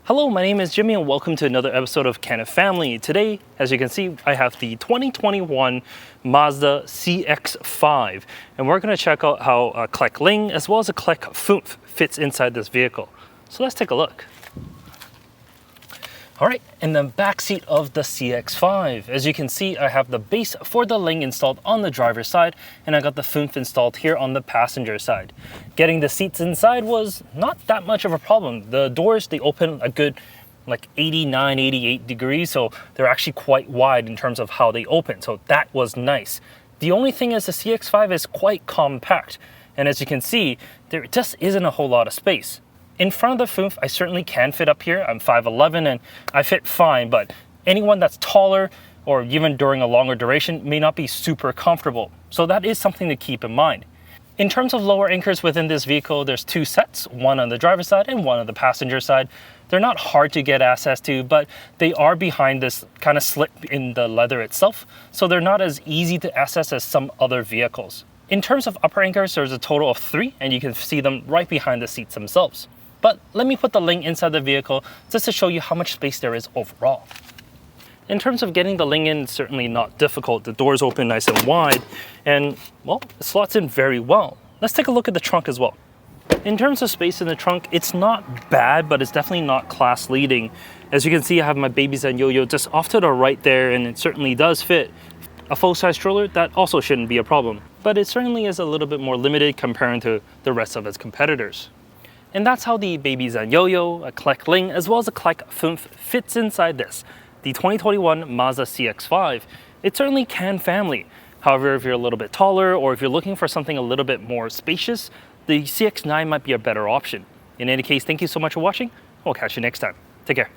Hello, my name is Jimmy and welcome to another episode of Can It Family. Today, as you can see, I have the 2021 Mazda CX-5 and we're going to check out how a Clek Liing as well as a Clek Foonf fits inside this vehicle. So let's take a look. Alright, in the back seat of the CX-5, as you can see, I have the base for the Liing installed on the driver's side and I got the Foonf installed here on the passenger side. Getting the seats inside was not that much of a problem. The doors, they open a good like 89, 88 degrees, so they're actually quite wide in terms of how they open, so that was nice. The only thing is the CX-5 is quite compact, and as you can see, there just isn't a whole lot of space. In front of the Foonf, I certainly can fit up here. I'm 5'11" and I fit fine, but anyone that's taller or even during a longer duration may not be super comfortable. So that is something to keep in mind. In terms of lower anchors within this vehicle, there's two sets, one on the driver's side and one on the passenger side. They're not hard to get access to, but they are behind this kind of slit in the leather itself, so they're not as easy to access as some other vehicles. In terms of upper anchors, there's a total of 3, and you can see them right behind the seats themselves. But let me put the Liing inside the vehicle just to show you how much space there is overall. In terms of getting the Liing in, it's certainly not difficult. The doors open nice and wide and, well, it slots in very well. Let's take a look at the trunk as well. In terms of space in the trunk, it's not bad, but it's definitely not class leading. As you can see, I have my baby Zanyoyo just off to the right there, and it certainly does fit. A full-size stroller, that also shouldn't be a problem. But it certainly is a little bit more limited comparing to the rest of its competitors. And that's how the baby Zanyoyo, a Clek Liing, as well as a Clek Foonf fits inside this, the 2021 Mazda CX-5. It certainly can family. However, if you're a little bit taller or if you're looking for something a little bit more spacious, the CX-9 might be a better option. In any case, thank you so much for watching. We'll catch you next time. Take care.